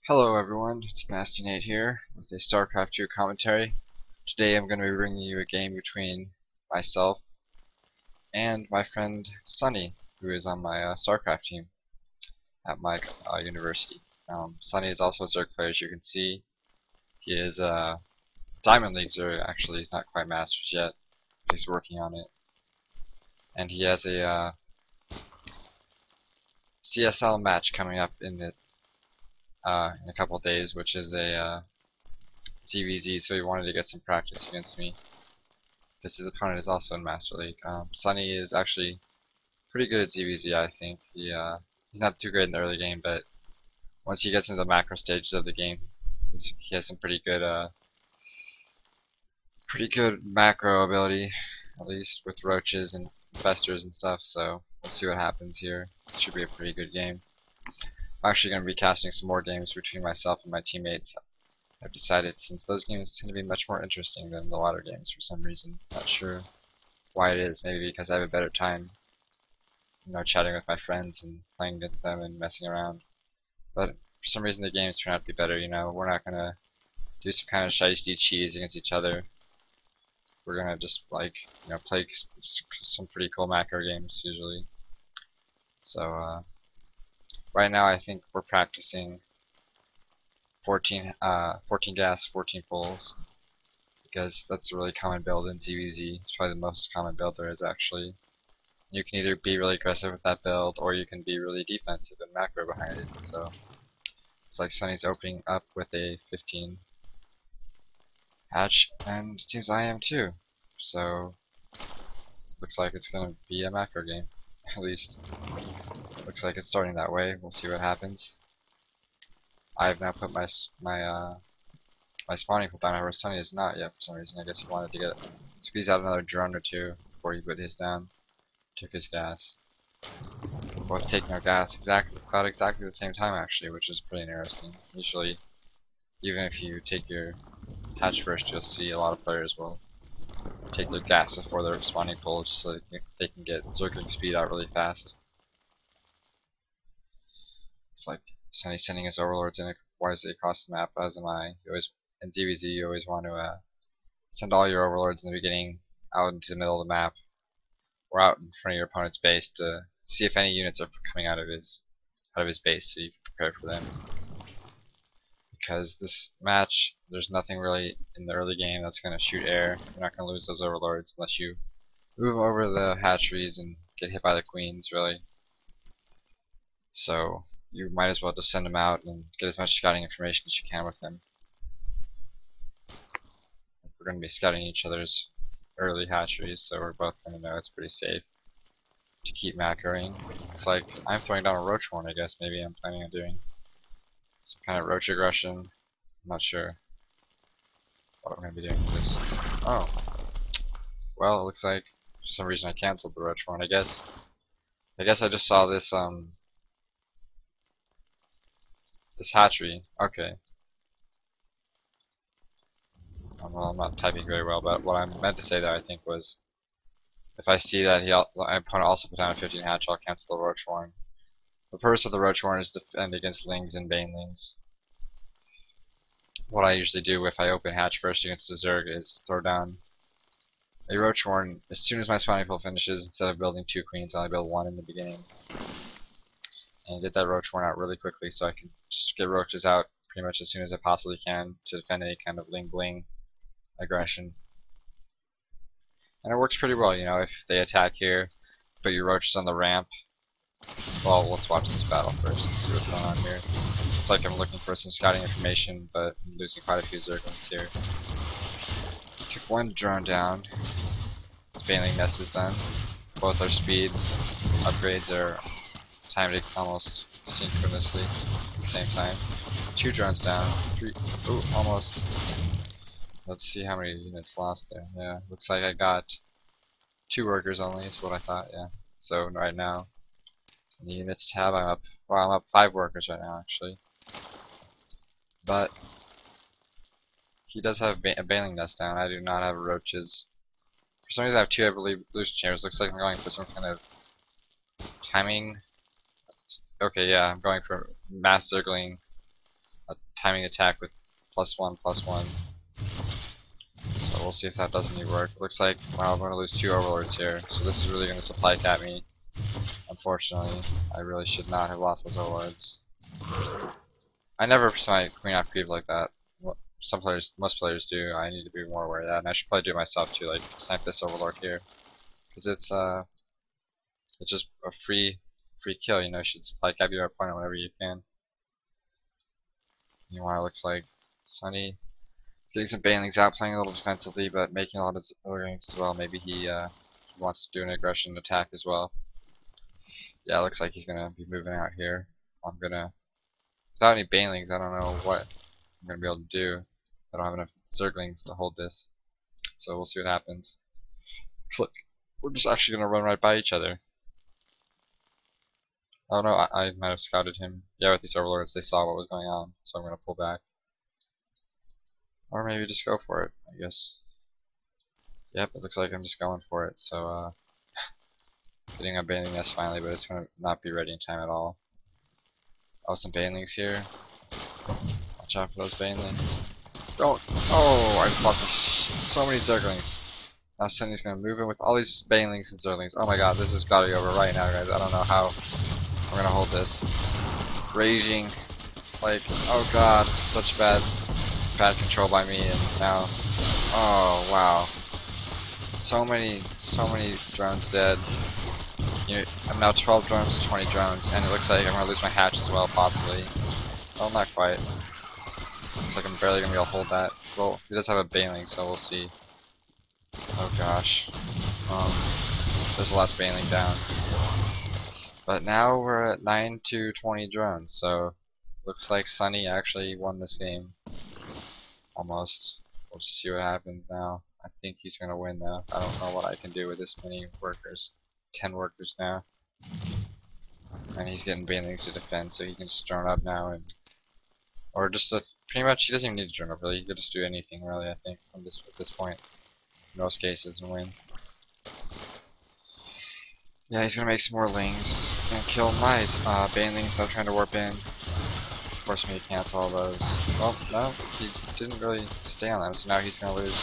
Hello everyone, it's NastyNate here with a StarCraft 2 commentary. Today I'm going to be bringing you a game between myself and my friend SoNnY, who is on my StarCraft team at my university. SoNnY is also a Zerg player, as you can see. He is Diamond League Zerg, actually. He's not quite Masters yet. He's working on it. And he has a CSL match coming up in a couple of days, which is a ZVZ, so he wanted to get some practice against me, because his opponent is also in Master League. SoNnY is actually pretty good at ZVZ, I think. He's not too great in the early game, but once he gets into the macro stages of the game, he has some pretty good macro ability, at least with roaches and festers and stuff. So we'll see what happens here. It should be a pretty good game. I'm actually going to be casting some more games between myself and my teammates. I've decided, since those games tend to be much more interesting than the ladder games for some reason. Not sure why it is. Maybe because I have a better time, chatting with my friends and playing against them and messing around. But for some reason the games turn out to be better. We're not gonna do some kind of shiesty cheese against each other. We're gonna just play some pretty cool macro games usually. So right now I think we're practicing 14 gas, 14 pulls, because that's a really common build in ZVZ. It's probably the most common build there is, actually. You can either be really aggressive with that build, or you can be really defensive and macro behind it. So it's like SoNnY's opening up with a 15 hatch, and it seems I am too. So looks like it's gonna be a macro game. At least looks like it's starting that way. We'll see what happens. I've now put my spawning pool down. However, SoNnY is not yet for some reason. I guess he wanted to squeeze out another drone or two before he put his down. Took his gas. Both taking our gas about exactly the same time, actually, which is pretty interesting. Usually, even if you take your hatch first, you'll see a lot of players will take their gas before their spawning pool, just so they can get zergling speed out really fast. It's like SoNnY's sending his overlords in wisely across the map, as am I. In ZVZ, you always want to send all your overlords in the beginning out into the middle of the map, or out in front of your opponent's base, to see if any units are coming out of his base, so you can prepare for them. Because this match, there's nothing really in the early game that's going to shoot air. You're not going to lose those overlords unless you move over the hatcheries and get hit by the queens, really. So you might as well just send them out and get as much scouting information as you can with them. We're going to be scouting each other's early hatcheries, so we're both going to know it's pretty safe to keep macroing. Looks like I'm throwing down a roach horn, I guess. Maybe I'm planning on doing some kind of roach aggression. I'm not sure what I'm going to be doing for this. Oh. Well, it looks like for some reason I canceled the roach horn. I guess I just saw this this hatchery. Okay. Well, I'm not typing very well, but what I meant to say there, I think, was if I see that my opponent also put down a 15 hatch, I'll cancel the roach horn. The purpose of the roach horn is to defend against lings and banelings. What I usually do if I open hatch first against a Zerg is throw down a roach horn as soon as my spawning pool finishes. Instead of building 2 queens, I only build 1 in the beginning, and get that roach horn out really quickly, so I can just get roaches out pretty much as soon as I possibly can to defend any kind of ling bling aggression. And it works pretty well, if they attack here, put your roaches on the ramp. Well, let's watch this battle first and see what's going on here. Looks like I'm looking for some scouting information, but I'm losing quite a few zerglings here. Took 1 drone down. His baneling nest is done. Both our speeds upgrades are timed almost synchronously at the same time. 2 drones down. 3. Ooh, almost. Let's see how many units lost there. Yeah, looks like I got 2 workers only, is what I thought, yeah. So right now, in the units tab, I'm up 5 workers right now, actually. But he does have a baneling nest down. I do not have roaches. For some reason I have 2 evolution chambers. Looks like I'm going for some kind of timing. Okay, yeah, I'm going for mass zergling a timing attack with +1/+1. So we'll see if that does any work. Looks like, wow, I'm going to lose 2 overlords here. So this is really going to supply cap me. Unfortunately, I really should not have lost those overlords. I never saw my queen off creep like that. Some players, most players do. I need to be more aware of that, and I should probably do it myself too. Like snipe this overlord here, because it's just a free kill. You know, you should supply cap your opponent whenever you can. Meanwhile, it looks like SoNnY getting some banelings out, playing a little defensively, but making a lot of zerglings as well. Maybe he wants to do an aggression attack as well. Yeah, it looks like he's gonna be moving out here. I'm gonna, without any banelings, I don't know what I'm gonna be able to do. I don't have enough zerglings to hold this, so we'll see what happens. Looks like we're just actually gonna run right by each other. Oh no, I might have scouted him. Yeah, with these overlords, they saw what was going on, so I'm gonna pull back. Or maybe just go for it, I guess. Yep, it looks like I'm just going for it, so getting a baneling nest finally, but it's gonna not be ready in time at all. Oh, some banelings here. Watch out for those banelings. Don't! Oh, I just lost so many zerglings. Now SoNnY's gonna move in with all these banelings and zerglings. Oh my god, this has gotta be over right now, guys. I don't know how I'm gonna hold this. Raging. Like, oh god, such bad control by me, and now, oh wow, so many drones dead. I'm now 12 drones to 20 drones, and it looks like I'm gonna lose my hatch as well, possibly. Well, not quite. Looks like I'm barely gonna be able to hold that. Well, he does have a baneling, so we'll see. Oh gosh, there's the last baneling down. But now we're at 9 to 20 drones, so looks like SoNnY actually won this game. Almost. We'll just see what happens now. I think he's gonna win though. I don't know what I can do with this many workers. 10 workers now. And he's getting banelings to defend, so he can just drone up now and or just pretty much he doesn't even need to drone up really, he could just do anything really, I think, at this point. In most cases and win. Yeah, he's gonna make some more lings and kill my banelings that are trying to warp in. Force me to cancel all those. Well, no, he didn't really stay on them, so now he's gonna lose.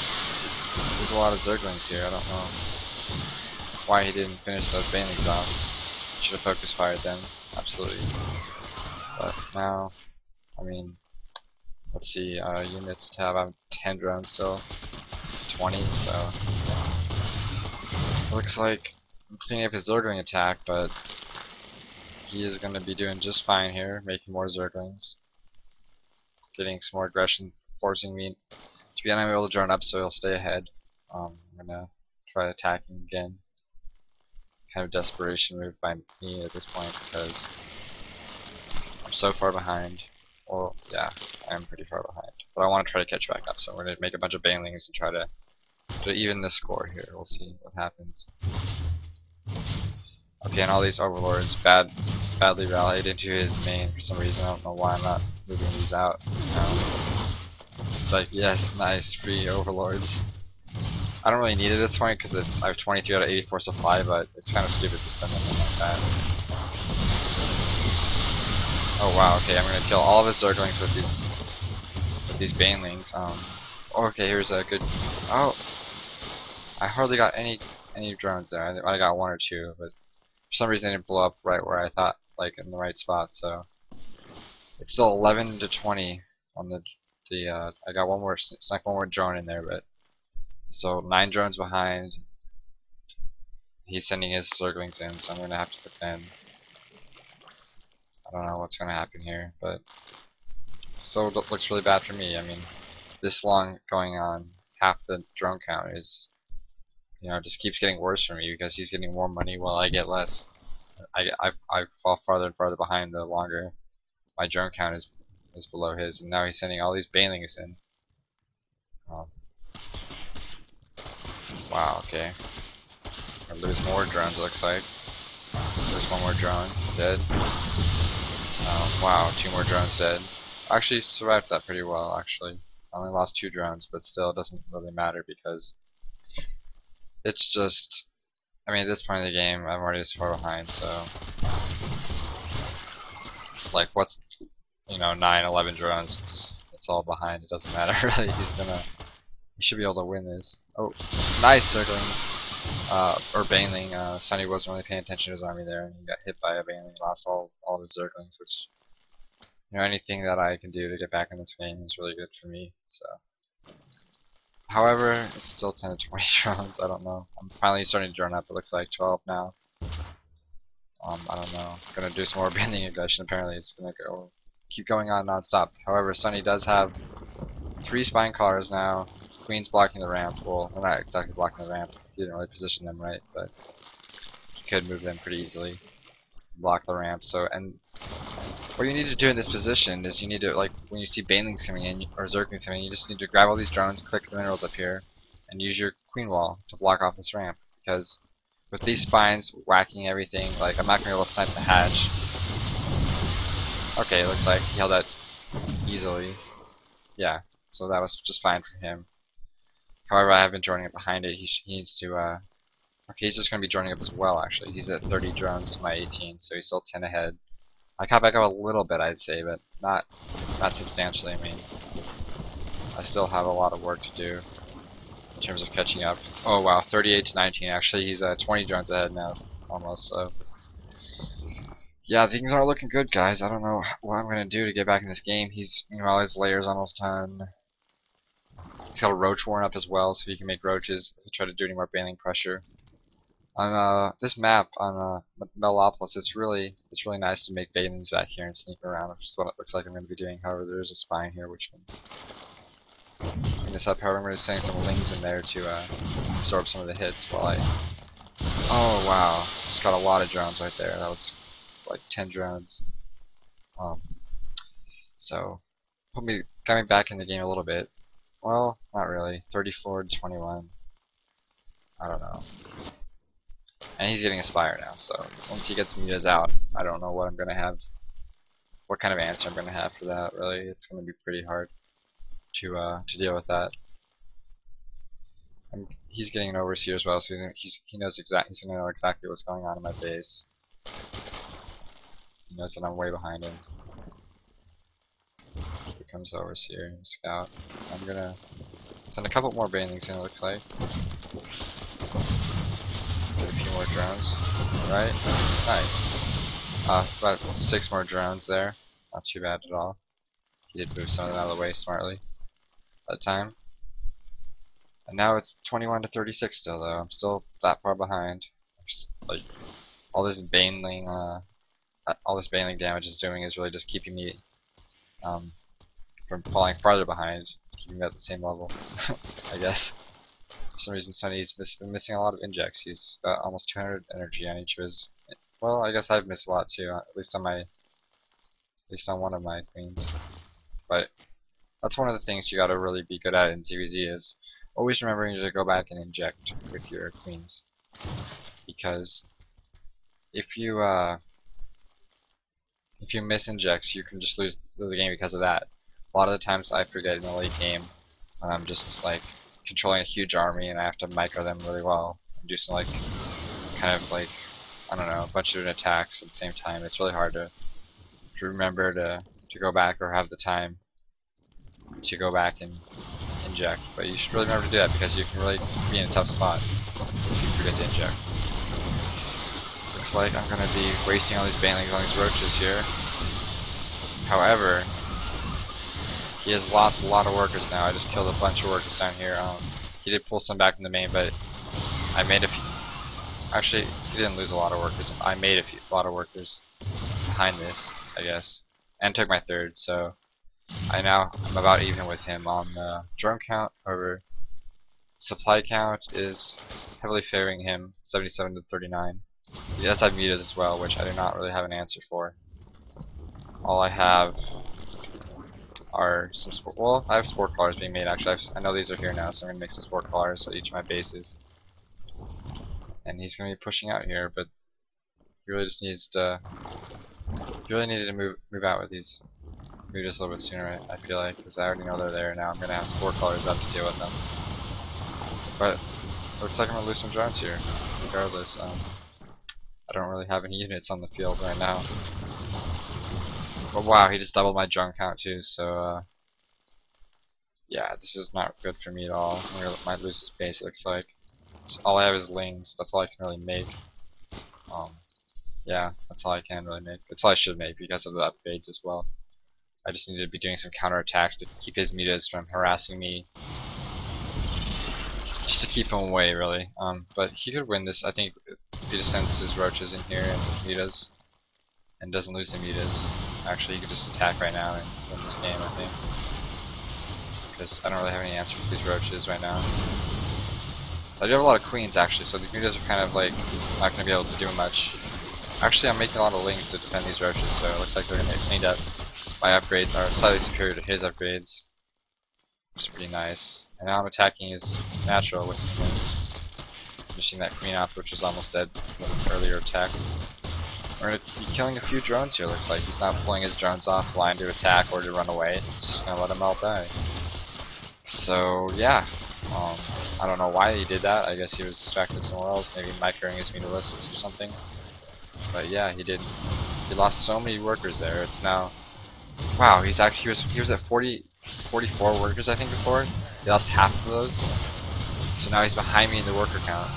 There's a lot of zerglings here. I don't know why he didn't finish those banelings off. Should have focus fired them, absolutely. But now, I mean, let's see, units tab. I'm 10 drones still, 20. So looks like I'm cleaning up his zergling attack, but he is going to be doing just fine here, making more zerglings, getting some more aggression, forcing me to be unable to drone up, so he'll stay ahead. I'm gonna try attacking again. Kind of desperation move by me at this point because I'm so far behind. Well, yeah, I'm pretty far behind, but I want to try to catch back up. So we're gonna make a bunch of banelings and try to even the score here. We'll see what happens. Okay, and all these overlords badly rallied into his main for some reason. I don't know why I'm not moving these out. It's like, yes, nice, free overlords. I don't really need it at this point because I have 23 out of 84 supply, but it's kind of stupid to send them in like that. Oh wow, okay, I'm gonna kill all of his zerglings with these banelings. Okay, here's a good. Oh, I hardly got any drones there. I got 1 or 2, but for some reason they didn't blow up right where I thought, like in the right spot. So it's still 11 to 20 on the. I got snuck one more drone in there, but so 9 drones behind. He's sending his zerglings in, so I'm gonna have to defend. I don't know what's gonna happen here, but so it looks really bad for me. I mean, this long going on, half the drone count is, just keeps getting worse for me because he's getting more money while I get less. I fall farther and farther behind the longer my drone count is below his, and now he's sending all these banelings in. Wow, okay. I lose more drones, it looks like. There's 1 more drone dead. Wow, 2 more drones dead. I actually survived that pretty well, actually. I only lost 2 drones, but still it doesn't really matter because it's just, I mean, at this point in the game, I'm already this far behind, so like, what's you know, 9, 11 drones. It's all behind. It doesn't matter really. He should be able to win this. Oh, nice circling. Or baneling. SoNnY wasn't really paying attention to his army there, and he got hit by a baneling. Lost all of his circlings, which, you know, anything that I can do to get back in this game is really good for me. So, however, it's still 10 to 20 drones. I don't know. I'm finally starting to drone up. It looks like 12 now. I don't know. Gonna do some more baneling aggression. Apparently, it's gonna keep going on non-stop. However, SoNnY does have 3 spine cars now. Queen's blocking the ramp. Well, they're not exactly blocking the ramp. He didn't really position them right, but he could move them pretty easily. Block the ramp. So, and what you need to do in this position is you need to, like, when you see banelings coming in or zerglings coming in, you just need to grab all these drones, click the minerals up here, and use your queen wall to block off this ramp. Because with these spines whacking everything, like, I'm not gonna be able to snipe the hatch. Okay, it looks like he held that easily. Yeah, so that was just fine for him. However, I have been joining up behind it. He needs to, okay, he's just going to be joining up as well, actually. He's at 30 drones to my 18, so he's still 10 ahead. I caught back up a little bit, I'd say, but not substantially. I mean, I still have a lot of work to do in terms of catching up. Oh, wow, 38 to 19. Actually, he's 20 drones ahead now, almost, so. Yeah, things aren't looking good, guys. I don't know what I'm going to do to get back in this game. Meanwhile, his layer's almost done. He's got a roach warren up as well, so he can make roaches if he try to do any more baneling pressure. On this map on Melopolis, it's really nice to make banelings back here and sneak around, which is what it looks like I'm going to be doing. However, there is a spine here which can clean this up. However, I'm going to be sending some lings in there to absorb some of the hits while I. Oh wow, just got a lot of drones right there. That was like 10 drones. So got me back in the game a little bit. Well, not really. 34 to 21. I don't know. And he's getting a Spire now, so once he gets mutas out, I don't know what I'm gonna have, what kind of answer I'm gonna have for that. Really, it's gonna be pretty hard to deal with that. He's getting an overseer as well, so he's gonna know exactly what's going on in my base. He knows that I'm way behind him. Here comes the overseer and scout. I'm gonna send a couple more banelings in. It looks like. Get a few more drones. Alright, nice. About 6 more drones there. Not too bad at all. He did move some of them out of the way smartly that time. And now it's 21 to 36 still, though. I'm still that far behind. Like all this baneling damage is doing is really just keeping me from falling farther behind, keeping me at the same level. I guess. For some reason, SoNnY's been missing a lot of injects. He's got almost 200 energy on each of his. Well, I guess I've missed a lot too. At least on one of my queens. But that's one of the things you gotta really be good at in ZVZ is always remembering to go back and inject with your queens. Because if you miss injects, you can just lose the game because of that. A lot of the times I forget in the late game when I'm just like controlling a huge army and I have to micro them really well and do some like kind of like, I don't know, a bunch of attacks at the same time. It's really hard to remember to go back or have the time to go back and inject. But you should really remember to do that because you can really be in a tough spot if you forget to inject. Looks like I'm going to be wasting all these banelings on these roaches here. However, he has lost a lot of workers now. I just killed a bunch of workers down here. He did pull some back from the main, but I made a few. Actually, he didn't lose a lot of workers. I made a lot of workers behind this, I guess, and took my third. So I'm about even with him on the drone count. However, supply count is heavily favoring him, 77 to 39. He does have mutas as well, which I do not really have an answer for. All I have are some I have sport collars being made. Actually, I know these are here now, so I'm gonna make some sport collars at each of my bases. And he's gonna be pushing out here, but he really just needs to. He really needed to move out with these mutas a little bit sooner. I feel like, because I already know they're there now. I'm gonna have sport collars up to deal with them. But looks like I'm gonna lose some drones here. Regardless, I don't really have any units on the field right now. But wow, he just doubled my drone count too, so yeah, this is not good for me at all. I might lose this base, it looks like. So all I have is lings, that's all I can really make. Yeah, that's all I can really make. That's all I should make because of the upgrades as well. I just need to be doing some counterattacks to keep his mutas from harassing me. Just to keep him away, really. But he could win this, I think, if he just sends his roaches in here and mutas, and doesn't lose the mutas. Actually, he could just attack right now and win this game, I think. Because I don't really have any answer for these roaches right now. I do have a lot of queens, actually, so these mutas are kind of like not going to be able to do much. Actually, I'm making a lot of lings to defend these roaches, so it looks like they're going to get cleaned up. My upgrades are slightly superior to his upgrades, which is pretty nice. And now I'm attacking his natural with some lings. Finishing that queen off, which was almost dead with an earlier attack. We're going to be killing a few drones here, looks like. He's not pulling his drones off line to attack or to run away. He's just going to let them all die. So, yeah. I don't know why he did that. I guess he was distracted somewhere else, maybe microing his mutalisks or something. But yeah, he did. He lost so many workers there. It's now, wow. He was at 44 workers I think before. He lost half of those. So now he's behind me in the worker count.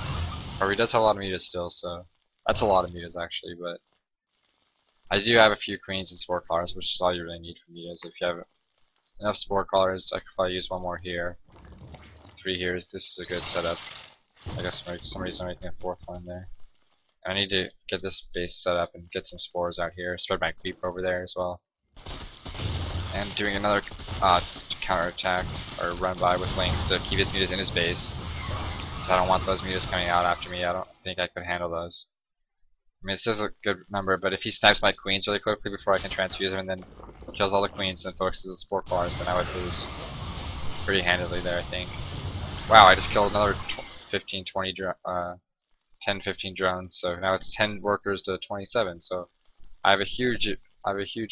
Or he does have a lot of mutas still, so that's a lot of mutas actually. But I do have a few queens and spore crawlers, which is all you really need for mutas. If you have enough spore crawlers, I could probably use one more here. 3 here. This is a good setup. I guess for some reason I'm making a 4th one there. I need to get this base set up and get some spores out here. Spread my creep over there as well. And doing another counterattack or run by with lings to keep his mutas in his base. Because I don't want those mutas coming out after me. I don't think I could handle those. I mean, this is a good number, but if he snipes my queens really quickly before I can transfuse him and then kills all the queens and focuses the spore crawlers, then I would lose pretty handily there, I think. Wow, I just killed another 15, 20 10, 15 drones, so now it's 10 workers to 27. So I have a huge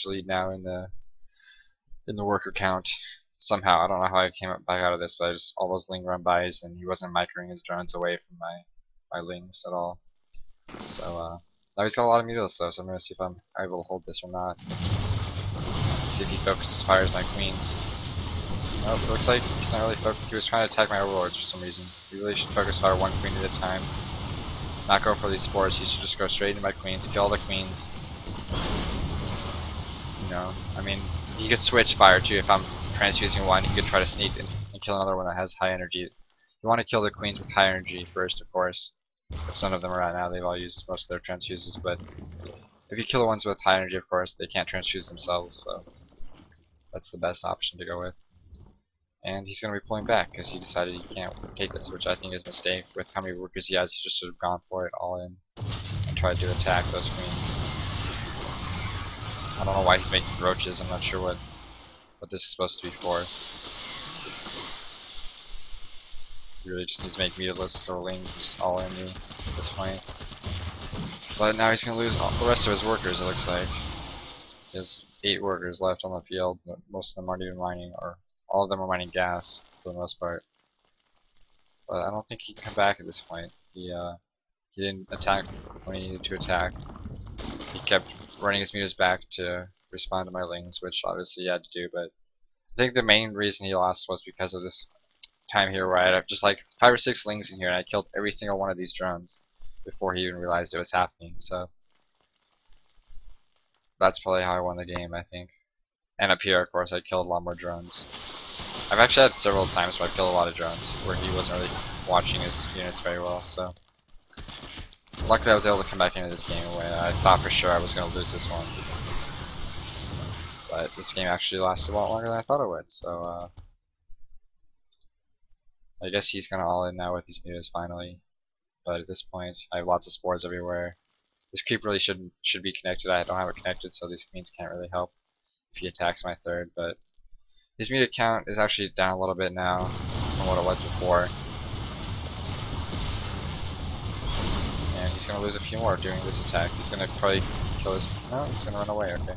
lead now in the worker count. Somehow I don't know how I came back out of this, but I just all those ling run bys, and he wasn't microing his drones away from my lings at all. So now he's got a lot of mutalisks though, so I'm gonna see if I'm able to hold this or not. See if he fires my queens. Nope, it looks like he's not really focused. He was trying to attack my overlords for some reason. He really should focus fire one queen at a time. Not go for these spores. He should just go straight into my queens, kill all the queens. You know, I mean, he could switch fire too. If I'm transfusing one, he could try to sneak and kill another one that has high energy. You want to kill the queens with high energy first, of course. Which none of them are right now. They've all used most of their transfuses, but if you kill the ones with high energy, of course, they can't transfuse themselves. So that's the best option to go with. And he's going to be pulling back because he decided he can't take this, which I think is a mistake. With how many workers he has, he just should have gone for it all in and tried to attack those queens. I don't know why he's making roaches. I'm not sure what this is supposed to be for. He really just needs to make mutalisks or lings just all in me at this point. But now he's going to lose all the rest of his workers, it looks like. He has 8 workers left on the field, but most of them aren't even mining, or all of them are mining gas for the most part. But I don't think he can come back at this point. He didn't attack when he needed to attack. He kept running his mutas back to respond to my lings, which obviously he had to do, but I think the main reason he lost was because of this time here where I had just like 5 or 6 lings in here and I killed every single one of these drones before he even realized it was happening, so that's probably how I won the game, I think. And up here, of course, I killed a lot more drones. I've actually had several times where I killed a lot of drones where he wasn't really watching his units very well, so luckily I was able to come back into this game when I thought for sure I was going to lose this one. But this game actually lasted a lot longer than I thought it would, so I guess he's going to all in now with these mutas finally. But at this point, I have lots of spores everywhere. This creep really should be connected. I don't have it connected, so these queens can't really help if he attacks my third, but his muta count is actually down a little bit now from what it was before. And he's going to lose a few more during this attack. He's going to probably kill his... No, he's going to run away, okay.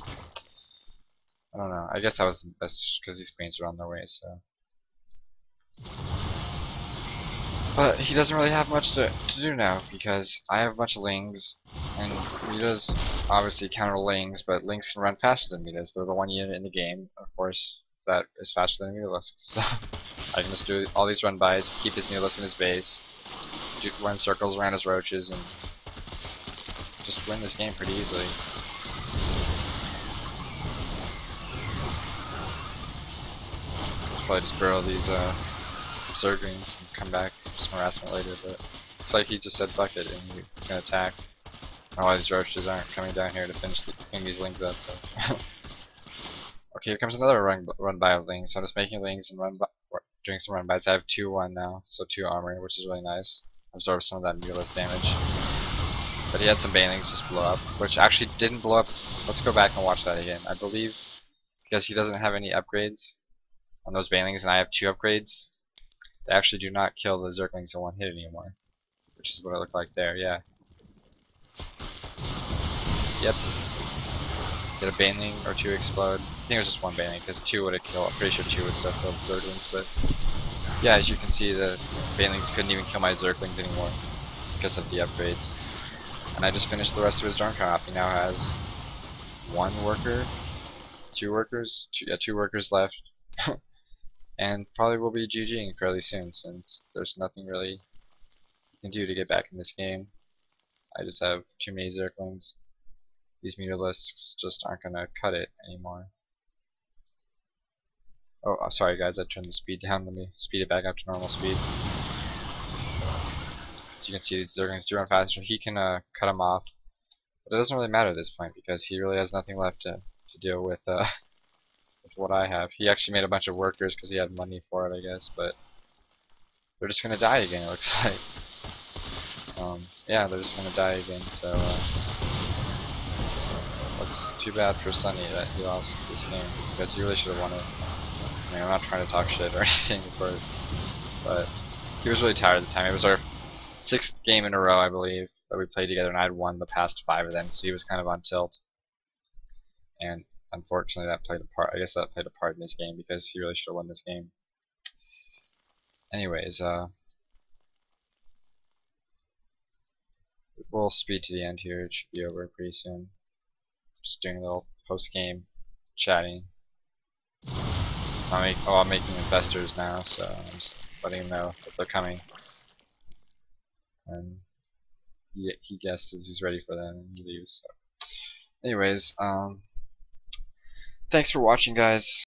I don't know. I guess that was the best because these queens are on their way, so... But he doesn't really have much to do now because I have a bunch of lings And Mitas obviously counter Lings, but Lings can run faster than Mitas. They're the one unit in the game, of course, that is faster than Mutalisk. So I can just do all these run bys, keep his Mutalisk in his base, run circles around his roaches, and just win this game pretty easily. Probably just burrow these Zerglings and come back for some harassment later, but looks like he just said fuck it and he's gonna attack. I don't know why these roaches aren't coming down here to clean these Lings up. Okay, here comes another run by of Lings. So I'm just making Lings and doing some run bys. I have 2-1 now, so 2 armor, which is really nice. Absorb some of that Mutalisk damage. But he had some Banelings just blow up, which actually didn't blow up. Let's go back and watch that again. I believe because he doesn't have any upgrades on those Banelings and I have 2 upgrades, they actually do not kill the Zerglings in one hit anymore. Which is what it looked like there, yeah. Yep. Get a Baneling or 2 explode. I think it was just 1 Baneling because 2 would have killed. I'm pretty sure 2 would still kill the Zerglings, but yeah, as you can see, the Banelings couldn't even kill my Zerglings anymore because of the upgrades. And I just finished the rest of his Dorm Trap. He now has 1 worker, 2 workers, 2 workers left, and probably will be GGing fairly soon since there's nothing really you can do to get back in this game. I just have too many Zerglings. These Mutalisks just aren't gonna cut it anymore. Oh, sorry guys, I turned the speed down. Let me speed it back up to normal speed. As you can see, these Zerglings do run faster. He can cut them off, but it doesn't really matter at this point because he really has nothing left to deal with what I have. He actually made a bunch of workers because he had money for it, I guess, but they're just gonna die again. It looks like. Yeah, they're just gonna die again. So that's too bad for SoNnY that he lost this game because he really should have won it. I mean, I'm not trying to talk shit or anything, of course, but he was really tired at the time. It was our 6th game in a row, I believe, that we played together, and I'd won the past 5 of them, so he was kind of on tilt. And unfortunately, that played a part. I guess that played a part in this game because he really should have won this game. Anyways, we'll speed to the end here. It should be over pretty soon. Just doing a little post-game chatting. I'm making investors now, so I'm just letting them know that they're coming. And he guesses he's ready for them, and he leaves. So. Anyways, thanks for watching, guys.